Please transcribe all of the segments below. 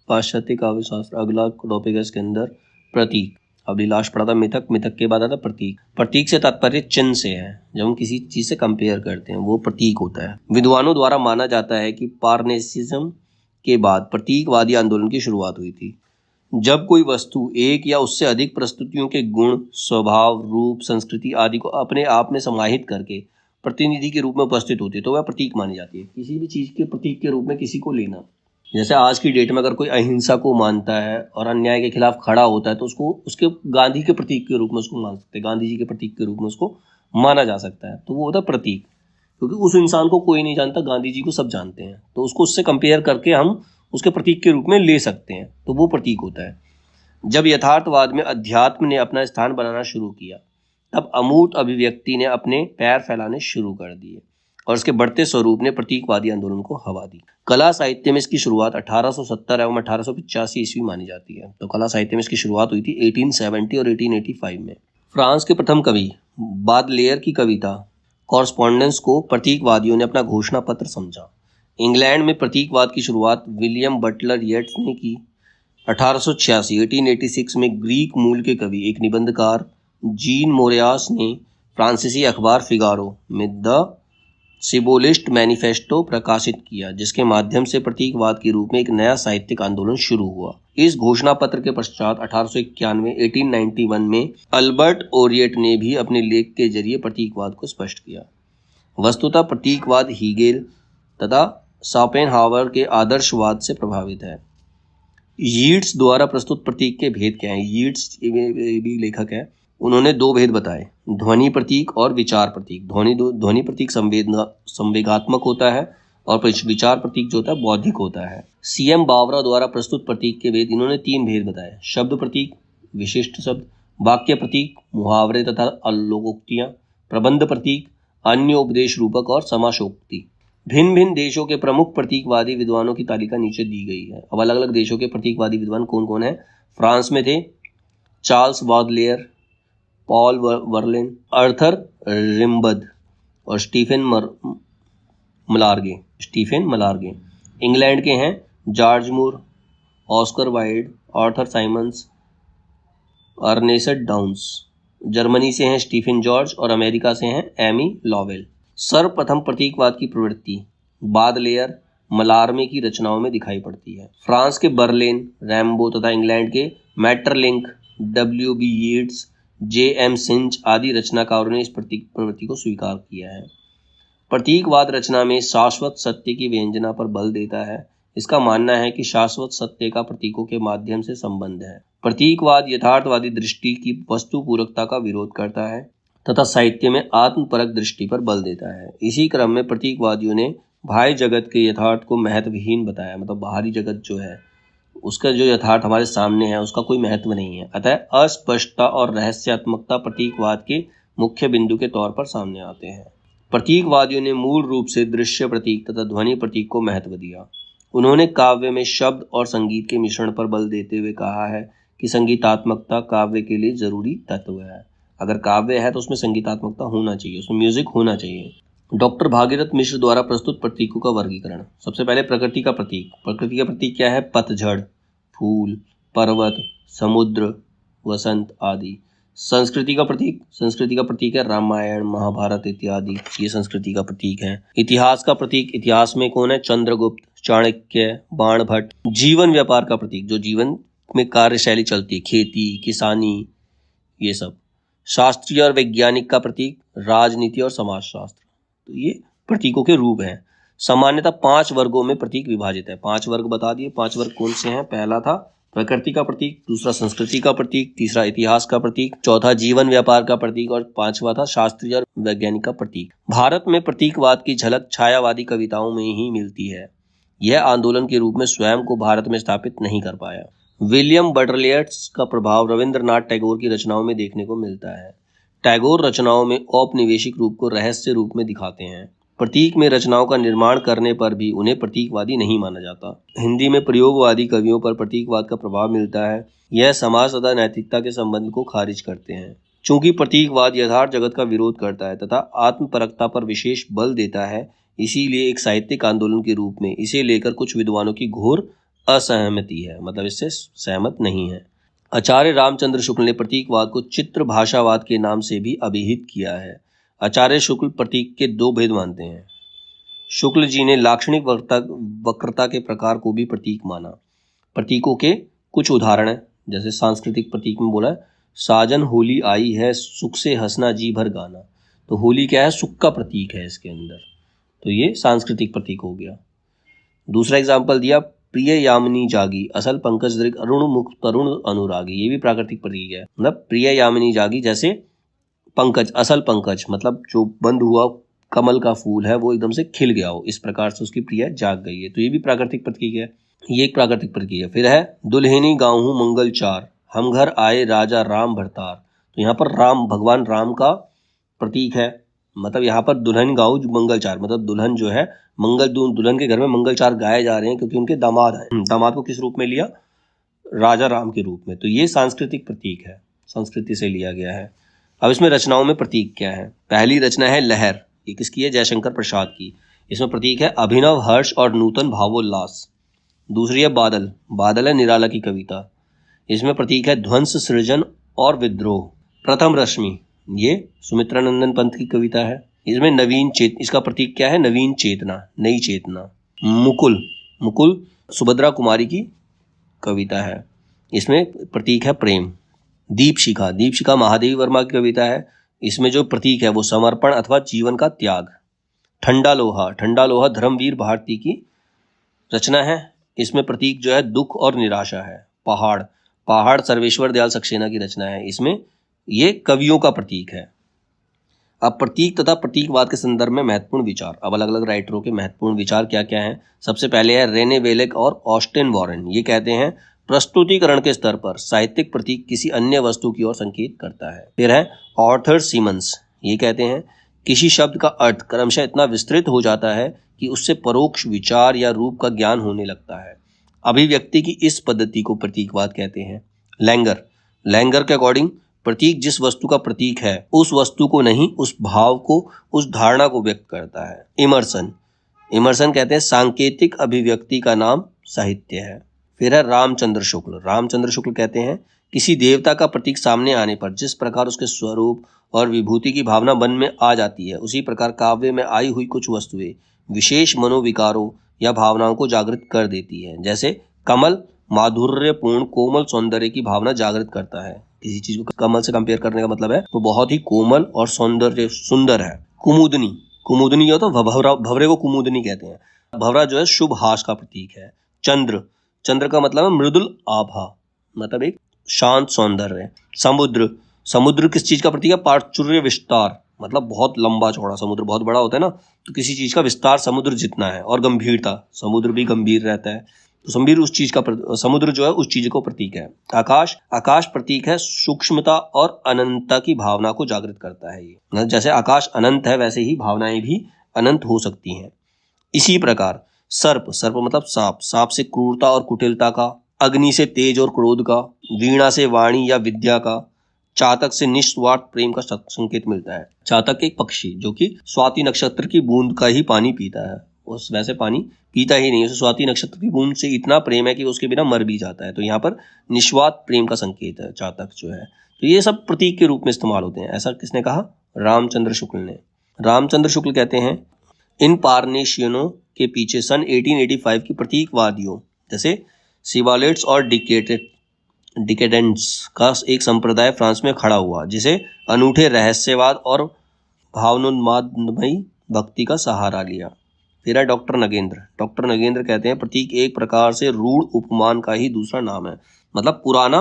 पाश्चात्य काव्य शास्त्र। अगला टॉपिक है इसके अंदर प्रतीक। अभी लास्ट पढ़ा था मिथक, मिथक के बाद आता प्रतीक। प्रतीक से तात्पर्य चिन्ह से है, जब हम किसी चीज से कंपेयर करते हैं वो प्रतीक होता है। विद्वानों द्वारा माना जाता है कि पारनेसिज्म के बाद प्रतीकवादी आंदोलन की शुरुआत हुई थी। जब कोई वस्तु एक या उससे अधिक प्रस्तुतियों के गुण, स्वभाव, रूप, संस्कृति आदि को अपने आप में समाहित करके प्रतिनिधि के रूप में उपस्थित होती है तो वह प्रतीक मानी जाती है। किसी भी चीज के प्रतीक के रूप में किसी को लेना, जैसे आज की डेट में अगर कोई अहिंसा को मानता है और अन्याय के खिलाफ खड़ा होता है तो उसको उसके गांधी के प्रतीक के रूप में उसको मान सकते हैं, गांधी जी के प्रतीक के रूप में उसको माना जा सकता है। तो वो होता है प्रतीक, क्योंकि उस इंसान को कोई नहीं जानता, गांधी जी को सब जानते हैं, तो उसको उससे कंपेयर करके हम उसके प्रतीक के रूप में ले सकते हैं, तो वो प्रतीक होता है। जब यथार्थवाद में अध्यात्म ने अपना स्थान बनाना शुरू किया तब अमूर्त अभिव्यक्ति ने अपने पैर फैलाने शुरू कर दिए और इसके बढ़ते स्वरूप ने प्रतीकवादी आंदोलन को हवा दी। कला साहित्य में इसकी शुरुआत 1870 एवं 1885 ईस्वी मानी जाती है। तो कला साहित्य में इसकी शुरुआत हुई थी 1870 और 1885 में। फ्रांस के प्रथम कवि बादलेयर की कविता कॉरस्पॉन्डेंस को प्रतीकवादियों ने अपना घोषणा पत्र समझा। इंग्लैंड में प्रतीकवाद की शुरुआत विलियम बटलर येट्स ने की। 1886 में ग्रीक मूल के कवि एक निबंधकार जीन मोरियास ने फ्रांसीसी अखबार फिगारो में द सिबोलिस्ट मैनिफेस्टो प्रकाशित किया, जिसके माध्यम से प्रतीकवाद के रूप में एक नया साहित्यिक आंदोलन शुरू हुआ। इस घोषणा पत्र के पश्चात 1891 में अल्बर्ट ओरिएट ने भी अपने लेख के जरिए प्रतीकवाद को स्पष्ट किया। वस्तुतः प्रतीकवाद हीगेल तथा शोपेनहावर के आदर्शवाद से प्रभावित है। यीट्स द्वारा प्रस्तुत प्रतीक के भेद क्या हैं? यीट्स भी लेखक है, उन्होंने दो भेद बताए, ध्वनि प्रतीक और विचार प्रतीक। ध्वनि प्रतीक संवेगात्मक होता है और विचार प्रतीक जो होता है बौद्धिक होता है। सीएम बावरा द्वारा प्रस्तुत प्रतीक के भेद, इन्होंने तीन भेद बताए, शब्द प्रतीक, विशिष्ट शब्द, वाक्य प्रतीक, मुहावरे तथा लोकोक्तियां, प्रबंध प्रतीक, अन्य उपदेश रूपक और समासोक्ति। भिन्न भिन्न देशों के प्रमुख प्रतीकवादी विद्वानों की तालिका नीचे दी गई है। अब अलग अलग देशों के प्रतीकवादी विद्वान कौन कौन है? फ्रांस में थे चार्ल्स बादलेयर, पॉल वर्लेन, अर्थर रिम्बद और स्टीफेन मलारगे। इंग्लैंड के हैं George Moore, Oscar Wilde, Arthur Symons, Ernest डाउन्स। जर्मनी से हैं स्टीफेन जॉर्ज और अमेरिका से हैं एमी लॉवेल। सर्वप्रथम प्रतीकवाद की प्रवृत्ति बादलेयर, मलारमे की रचनाओं में दिखाई पड़ती है। फ्रांस के बर्लिन, रैम्बो तथा इंग्लैंड के मैटरलिंक, W.B. Yeats, J.M. सिंच आदि रचनाकारों ने इस प्रवृत्ति को स्वीकार किया है। प्रतीकवाद रचना में शाश्वत सत्य की व्यंजना पर बल देता है। इसका मानना है कि शाश्वत सत्य का प्रतीकों के माध्यम से संबंध है। प्रतीकवाद यथार्थवादी दृष्टि की वस्तुपूरकता का विरोध करता है तथा साहित्य में आत्मपरक दृष्टि पर बल देता है। इसी क्रम में प्रतीकवादियों ने बाह्य जगत के यथार्थ को महत्वहीन बताया, मतलब बाहरी जगत जो है उसका जो यथार्थ हमारे सामने है उसका कोई महत्व नहीं है। अतः अस्पष्टता और रहस्यात्मकता प्रतीकवाद के मुख्य बिंदु के तौर पर सामने आते हैं। प्रतीकवादियों ने मूल रूप से दृश्य प्रतीक तथा ध्वनि प्रतीक को महत्व दिया। उन्होंने काव्य में शब्द और संगीत के मिश्रण पर बल देते हुए कहा है कि संगीतात्मकता काव्य के लिए जरूरी तत्व है। अगर काव्य है तो उसमें संगीतात्मकता होना चाहिए, उसमें म्यूजिक होना चाहिए। डॉक्टर भागीरथ मिश्र द्वारा प्रस्तुत प्रतीकों का वर्गीकरण। सबसे पहले प्रकृति का प्रतीक। प्रकृति का प्रतीक क्या है? पतझड़, फूल, पर्वत, समुद्र, वसंत आदि। संस्कृति का प्रतीक। संस्कृति का प्रतीक है रामायण, महाभारत इत्यादि, ये संस्कृति का प्रतीक है। इतिहास का प्रतीक। इतिहास में कौन है? चंद्रगुप्त, चाणक्य, बाणभट्ट। जीवन व्यापार का प्रतीक, जो जीवन में कार्यशैली चलती है, खेती, किसानी, ये सब। शास्त्रीय और वैज्ञानिक का प्रतीक राजनीति और समाजशास्त्र। तो ये प्रतीकों के रूप हैं। सामान्यतः 5 वर्गों में प्रतीक विभाजित है। 5 वर्ग बता दिए। 5 वर्ग कौन से हैं? पहला था प्रकृति का प्रतीक, दूसरा संस्कृति का प्रतीक, तीसरा इतिहास का प्रतीक, चौथा जीवन व्यापार का प्रतीक और पांचवा था शास्त्रीय और वैज्ञानिक का प्रतीक। भारत में प्रतीकवाद की झलक छायावादी कविताओं में ही मिलती है। यह आंदोलन के रूप में स्वयं को भारत में स्थापित नहीं कर पाया। विलियम बटरलियर्स का प्रभाव रविंद्रनाथ टैगोर की रचनाओं में देखने को मिलता है। टैगोर रचनाओं में औपनिवेशिक रूप को रहस्य रूप में दिखाते हैं। प्रतीक में रचनाओं का निर्माण करने पर भी उन्हें प्रतीकवादी नहीं माना जाता। हिंदी में प्रयोगवादी कवियों पर प्रतीकवाद का प्रभाव मिलता है। यह समाज तथा नैतिकता के संबंध को खारिज करते हैं। चूंकि प्रतीकवाद यथार्थ जगत का विरोध करता है तथा आत्मपरकता पर विशेष बल देता है, इसीलिए एक साहित्यिक आंदोलन के रूप में इसे लेकर कुछ विद्वानों की घोर असहमति है, मतलब इससे सहमत नहीं है। आचार्य रामचंद्र शुक्ल ने प्रतीकवाद को चित्र भाषावाद के नाम से भी अभिहित किया है। आचार्य शुक्ल प्रतीक के दो भेद मानते हैं। शुक्ल जी ने लाक्षणिक वक्रता के प्रकार को भी प्रतीक माना। प्रतीकों के कुछ उदाहरण हैं, जैसे सांस्कृतिक प्रतीक में बोला है, साजन होली आई है सुख से हंसना जी भर गाना। तो होली क्या है? सुख का प्रतीक है इसके अंदर, तो ये सांस्कृतिक प्रतीक हो गया। दूसरा एग्जाम्पल दिया, प्रिय यामिनी जागी असल पंकज दृग अरुण मुख तरुण अनुरागी। ये भी प्राकृतिक प्रतीक है, मतलब प्रिय यामिनी जागी, जैसे पंकज, असल पंकज मतलब जो बंद हुआ कमल का फूल है वो एकदम से खिल गया हो, इस प्रकार से उसकी प्रिय जाग गई है, तो ये भी प्राकृतिक प्रतीक है, ये एक प्राकृतिक प्रतीक है। फिर है दुल्हनी गाऊं मंगल चार हम घर आए राजा राम भरतार। तो यहाँ पर राम, भगवान राम का प्रतीक है, मतलब यहाँ पर दुल्हन गाऊं मंगल चार, मतलब दुल्हन जो है दुल्हन के घर में मंगल चार गाए जा रहे हैं क्योंकि उनके दामाद हैं। दामाद को किस रूप में लिया? राजा राम के रूप में। तो ये सांस्कृतिक प्रतीक है, संस्कृति से लिया गया है। अब इसमें रचनाओं में प्रतीक क्या है? पहली रचना है लहर, ये किसकी है? जयशंकर प्रसाद की। इसमें प्रतीक है अभिनव हर्ष और नूतन भावोल्लास। दूसरी है बादल, बादल है निराला की कविता, इसमें प्रतीक है ध्वंस सृजन और विद्रोह। प्रथम रश्मि, ये सुमित्रानंदन पंत की कविता है, इसमें नवीन इसका प्रतीक क्या है? नवीन चेतना, नई चेतना। मुकुल, मुकुल सुभद्रा कुमारी की कविता है, इसमें प्रतीक है प्रेम। दीपशिखा, दीपशिखा महादेवी वर्मा की कविता है, इसमें जो प्रतीक है वो समर्पण अथवा जीवन का त्याग। ठंडा लोहा, ठंडा लोहा धर्मवीर भारती की रचना है, इसमें प्रतीक जो है दुख और निराशा है। पहाड़, पहाड़ सर्वेश्वर दयाल सक्सेना की रचना है, इसमें ये कवियों का प्रतीक है। अब प्रतीक तथा प्रतीकवाद के संदर्भ में महत्वपूर्ण विचार, अब अलग अलग राइटरों के महत्वपूर्ण विचार क्या क्या हैं। सबसे पहले है रेने वेलेक और ऑस्टेन वॉरेन, ये कहते हैं प्रस्तुतिकरण के स्तर पर साहित्यिक प्रतीक किसी अन्य वस्तु की ओर संकेत करता है। फिर है आर्थर सीमंस, ये कहते हैं किसी शब्द का अर्थ क्रमशः इतना विस्तृत हो जाता है कि उससे परोक्ष विचार या रूप का ज्ञान होने लगता है। अभिव्यक्ति की इस पद्धति को प्रतीकवाद कहते हैं। लैंगर, लैंगर के अकॉर्डिंग प्रतीक जिस वस्तु का प्रतीक है उस वस्तु को नहीं, उस भाव को, उस धारणा को व्यक्त करता है। इमर्सन, इमर्सन कहते हैं सांकेतिक अभिव्यक्ति का नाम साहित्य है। फिर है रामचंद्र शुक्ल, रामचंद्र शुक्ल कहते हैं किसी देवता का प्रतीक सामने आने पर जिस प्रकार उसके स्वरूप और विभूति की भावना मन में आ जाती है, उसी प्रकार काव्य में आई हुई कुछ वस्तुएं विशेष मनोविकारों या भावनाओं को जागृत कर देती है। जैसे कमल माधुर्यपूर्ण कोमल सौंदर्य की भावना जागृत करता है। किसी चीज को कमल से कंपेयर करने का मतलब है वो बहुत ही कोमल और सौंदर्य सुंदर है। कुमुदनी, कुमुदनी हो तो भवरे को कुमुदनी कहते हैं। भवरा जो है शुभ हास का प्रतीक है। चंद्र, चंद्र का मतलब है मृदुल आभा, मतलब एक शांत सौंदर्य। समुद्र, समुद्र किस चीज का प्रतीक है? प्राचुर्य विस्तार, मतलब बहुत लंबा चौड़ा, समुद्र बहुत बड़ा होता है ना, तो किसी चीज का विस्तार समुद्र जितना है। और गंभीरता, समुद्र भी गंभीर रहता है, तो गंभीर उस चीज का, समुद्र जो है उस चीज को प्रतीक है। आकाश, आकाश प्रतीक है सूक्ष्मता और अनंतता की भावना को जागृत करता है। ये जैसे आकाश अनंत है वैसे ही भावनाएं भी अनंत हो सकती हैं। इसी प्रकार सर्प, सर्प मतलब सांप, सांप से क्रूरता और कुटिलता का, अग्नि से तेज और क्रोध का, वीणा से वाणी या विद्या का, चातक से निस्वार्थ प्रेम का संकेत मिलता है। चातक एक पक्षी जो कि स्वाति नक्षत्र की बूंद का ही पानी पीता है, उस वैसे पानी पीता ही नहीं, उसे स्वाति नक्षत्र की बूंद से इतना प्रेम है कि उसके बिना मर भी जाता है। तो यहाँ पर निस्वार्थ प्रेम का संकेत है चातक जो है। तो ये सब प्रतीक के रूप में इस्तेमाल होते हैं। ऐसा किसने कहा? रामचंद्र शुक्ल ने। रामचंद्र शुक्ल कहते हैं इन पार्नेशियनों के पीछे सन 1885 की प्रतीकवादियों जैसे सिवालेट्स और डिकेडेंट्स का एक संप्रदाय फ्रांस में खड़ा हुआ, जिसे अनूठे रहस्यवाद और भावनोन्मादमयी भक्ति का सहारा लिया। फिर है डॉक्टर नगेंद्र। डॉक्टर नगेंद्र कहते हैं प्रतीक एक प्रकार से रूढ़ उपमान का ही दूसरा नाम है, मतलब पुराना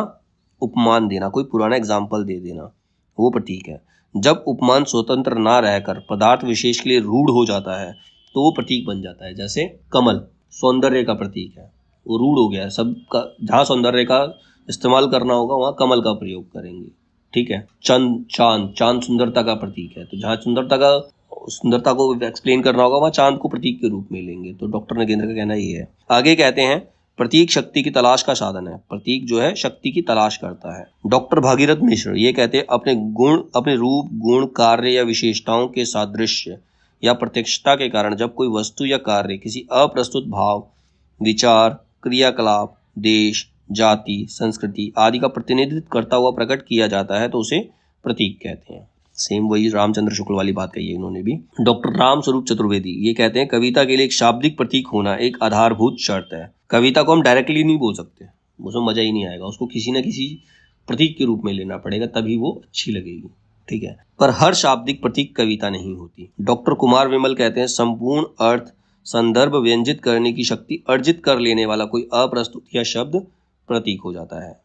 उपमान देना, कोई पुराना एग्जाम्पल दे देना, वो प्रतीक है। जब उपमान स्वतंत्र ना रहकर पदार्थ विशेष के लिए रूढ़ हो जाता है तो वो प्रतीक बन जाता है। जैसे कमल सौंदर्य का प्रतीक है, वो रूढ़ हो गया है, सबका जहाँ सौंदर्य का इस्तेमाल करना होगा वहाँ कमल का प्रयोग करेंगे। ठीक है। चांद, चांद सुंदरता का प्रतीक है, तो जहाँ सुंदरता को एक्सप्लेन करना होगा वहाँ चांद को प्रतीक के रूप में लेंगे। तो डॉक्टर नगेंद्र का कहना ये है। आगे कहते हैं प्रतीक शक्ति की तलाश का साधन है, प्रतीक जो है शक्ति की तलाश करता है। डॉक्टर भागीरथ मिश्र ये कहते हैं अपने गुण, अपने रूप, गुण, कार्य या विशेषताओं के सादृश्य या प्रत्यक्षता के कारण जब कोई वस्तु या कार्य किसी अप्रस्तुत भाव, विचार, क्रियाकलाप, देश, जाति, संस्कृति आदि का प्रतिनिधित्व करता हुआ प्रकट किया जाता है तो उसे प्रतीक कहते हैं। सेम वही रामचंद्र शुक्ल वाली बात कही है इन्होंने भी। डॉक्टर राम स्वरूप चतुर्वेदी ये कहते हैं कविता के लिए एक शाब्दिक प्रतीक होना एक आधारभूत शर्त है। कविता को हम डायरेक्टली नहीं बोल सकते, उसमें मजा ही नहीं आएगा, उसको किसी न किसी प्रतीक के रूप में लेना पड़ेगा तभी वो अच्छी लगेगी, ठीक है। पर हर शाब्दिक प्रतीक कविता नहीं होती। डॉक्टर कुमार विमल कहते हैं संपूर्ण अर्थ संदर्भ व्यंजित करने की शक्ति अर्जित कर लेने वाला कोई अप्रस्तुत या शब्द प्रतीक हो जाता है।